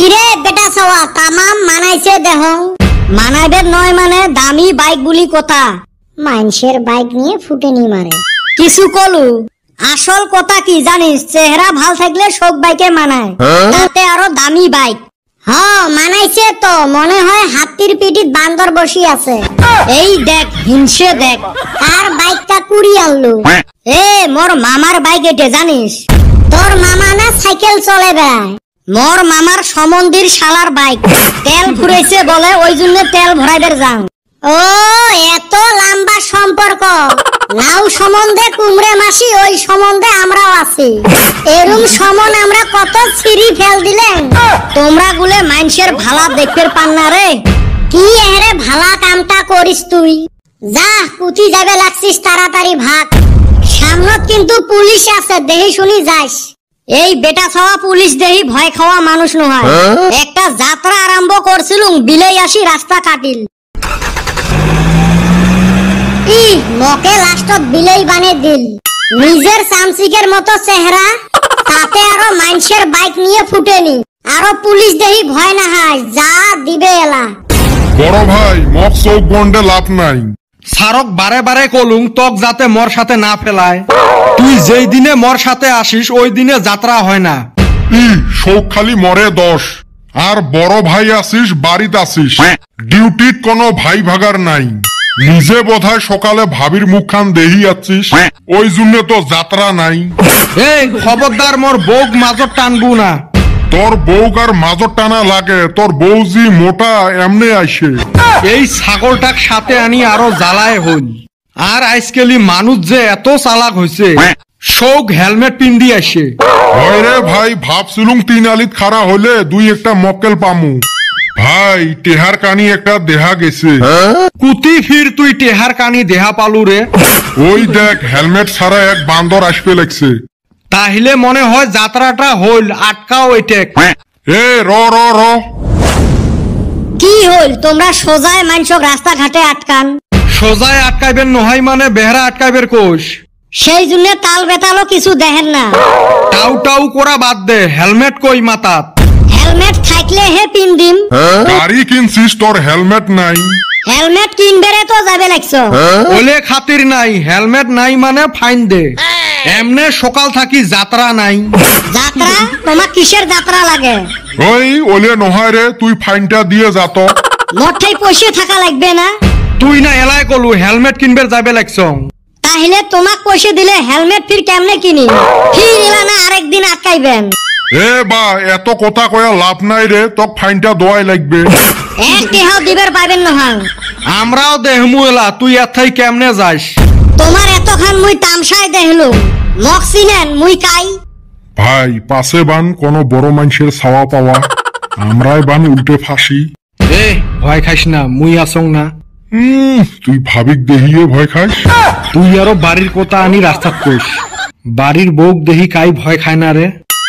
কিরে বেটা সওয়া তামাম মানাইছে দেহ মানাইবে নয় মানে দামি বাইক গুলি কথা মানুষের বাইক নিয়ে ফুটেনি মারে কিছু কলু আসল কথা কি জানিস চেহারা ভাল থাকলে সব বাইকে মানায় তাতে আরো দামি বাইক হ্যাঁ মানাইছে তো মনে হয় হাতির পিঠিত বান্দর বসি আছে এই দেখ হিংসে দেখ কার বাইকটা কুড়ি আনলো এ মোর মামার বাইক এটে জানিস তোর মামা না সাইকেল চলে বেড়ায় মোর মামার সমন্দির শালার বাইক তেল ফুরাইছে বলে ওই জন্য তেল ভরাইবার যাও ও এত লম্বা সম্পর্ক নাও সম্বন্ধে কুমড়ে মাসি ওই সম্বন্ধে আমরাও আছি এরম সমন আমরা কত ছিরি ফেল দিলেন তোমরা গুলে মানুষের ভালা দেখতে পান না রে কি এরে ভালা কামটা করিস তুই যা কুতি যাবে লাগছিস তাড়াতাড়ি ভাগ সামনে কিন্তু পুলিশ আছে দেহি শুনি যাস এই বেটা ছাওয়া পুলিশ দেহি ভয় খাওয়া মানুষ নয় একটা যাত্রা আরম্ভ করছিলুম বিলেই আসি রাস্তা কাটিল ই মকে লাস্টত বিলেই বানে দিল নিজের চামচিকের মতো চেহারা তাতে আরো মানুষের বাইক নিয়ে ফুটেনি আরো পুলিশ দেহি ভয় না হয় যা দিবে এলা বড় ভাই মক চোখ গন্ডে লাভ নাই সারক বারে বারে কলুং তক যাতে মোর সাথে না ফেলায় তুই যেই দিনে মোর সাথে আসিস ওই দিনে যাত্রা হয় না শোক খালি মরে 10 আর বড় ভাই আসিস বাড়িতে আসিস ডিউটিত কোনো ভাই ভাগার নাই নিজে বোধহয় সকালে ভাবির মুখখান দেহি যাচ্ছিস ওই জন্য তো যাত্রা নাই এই খবরদার মোর বউক মাজত টানবু না তোর বউক আর মাজত টানা লাগে তোর বউ জি মোটা এমনে আইসে এই ছাগলটাক সাথে আনি আরো জ্বালায় হইল আর আজকালি মানুষ যে এত চালাক হয়েছে শোক হেলমেট পিন্দি আসে হয় রে ভাই ভাবছিলুম 3 আলিত খাড়া হলে দুই একটা মক্কেল পামু ভাই টেহার কানি একটা দেহা গেছে কুতি ফির তুই টেহার কানি দেহা পালু রে ওই দেখ হেলমেট ছাড়া এক বান্দর আসবে লাগছে তাহলে মনে হয় যাত্রাটা হইল আটকাও এটেক এ র র র কি হইল তোমরা সোজায় মানুষক রাস্তা ঘাটে আটকান সোজায় আটকাইবেন নহাই মানে বেহরা আটকাইবের কোষ সেই জন্য তাল বেতালো কিছু দেখেন না টাউ টাউ করা বাদ দে হেলমেট কই মাতাত হেলমেট থাকলে হে পিন দিম গাড়ি কিনছিস তোর হেলমেট নাই হেলমেট কিনবেরে তো যাবে লাগছো ওলে খাতির নাই হেলমেট নাই মানে ফাইন দে এমনে সকাল থাকি যাত্রা নাই যাত্রা তোমার কিসের যাত্রা লাগে ওই ওলে নহয় রে তুই ফাইনটা দিয়ে যাত মোটেই পয়সা থাকা লাগবে না তুই না এলাই কলু হেলমেট কিনবে যাবে লাগছ তাহলে তোমাক পয়সা দিলে হেলমেট ফির কেমনে কিনি ফির এলা না আরেকদিন আটকাইবেন এ বা এত কথা কয়া লাভ নাই রে তোক ফাইনটা দোয়াই লাগবে এক টেহাও দিবার পাবেন নহয় আমরাও দেহমু এলা তুই এথাই কেমনে যাস তোমার এতখান মুই তামসায় দেখলু মক চিনেন মুই কাই ভাই পাশে বান কোনো বড় মানুষের ছাওয়া পাওয়া আমরাই বান উল্টে ফাঁসি এ ভয় খাইস না মুই আসং না তুই ভাবিক দেহিয়ে ভয় খাস তুই আরো বাড়ির কথা আনি রাস্তাত কইস বাড়ির বউক দেহি কাই ভয় খায় না রে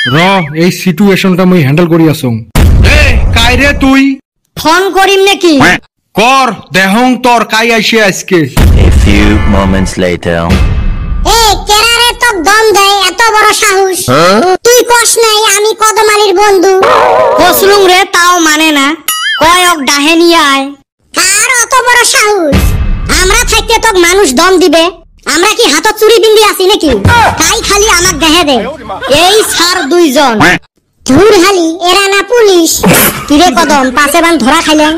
র এই সিচুয়েশনটা মুই হ্যান্ডেল করি আসং এ কাই রে তুই ফোন করিম নাকি কর দেহং তোর কাই আইছে আজকে A few moments later. এ কেরারে তো দম দেয় এত বড় সাহস তুই কস নাই আমি কদমালির বন্ধু কসলুম রে তাও মানে না কয়ক ডাহে নিয়ে আয় কার অত বড় সাহস আমরা থাকতে তো মানুষ দম দিবে আমরা কি হাতত চুরি বিন্দি আছি নাকি তাই খালি আমাক দেহে দে এই স্যার দুইজন ধুর হালি এরা না পুলিশ কিরে কদম পাশে বান ধরা খাইলেন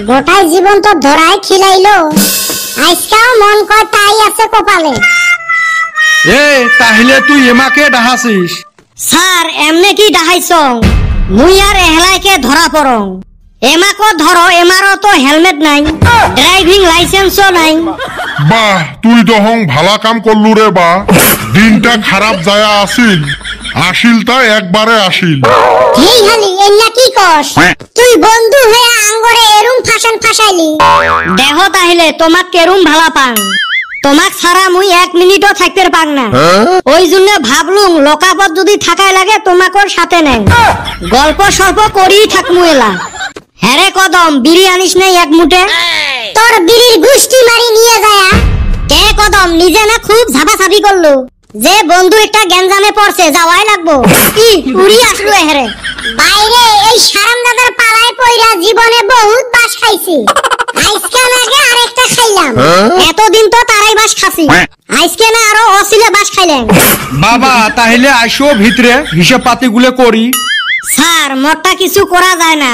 গোটাই জীবন তো ধরাই খিলাইলো আজকাও মন কয় তাই আছে কপালে এ তাহলে তুই এমাকে ডাহাছিস স্যার এমনে কি ডাহাইছং মুই আর এহলাইকে ধরা পড়ং এমাকো ধরো এমারও তো হেলমেট নাই ড্রাইভিং লাইসেন্সও নাই বাহ তুই দহং ভালা কাম করলু রে বা দিনটা খারাপ যায়া আসিল তা একবারে আসিল হেই হালি এন্না কি কস তুই বন্ধু হয়ে আঙ্গরে এরুম ফাশন ফাশাইলি দেহ তাহলে তোমাক কেরুম ভালা পাং তোমাক ছাড়া মুই 1 মিনিটও থাকতে পাং না ওই জন্য ভাবলুম লোকাপত যদি থাকাই লাগে তোমাকর সাথে নেই গল্প সল্প করি থাকমু এলা হ্যারে কদম বিড়ি আনিস নাই এক মুঠে তোর বিড়ির গুষ্টি মারি নিয়ে যায় কে কদম নিজে না খুব ঝাপাঝাপি করলো যে বন্ধু একটা গেঞ্জামে পড়ছে যাওয়াই লাগবো কি উড়ি আসলো হেরে বাইরে এই সারাম দাদার পালায় পয়রা জীবনে বহুত বাস খাইছি আজকে আগে আরেকটা খাইলাম এতদিন তো তারাই বাস খাসি আজকে না আরো অসিলে বাস খাইলাম বাবা তাহলে আইসো ভিতরে হিসাব পাতি গুলো করি স্যার মোরটা কিছু করা যায় না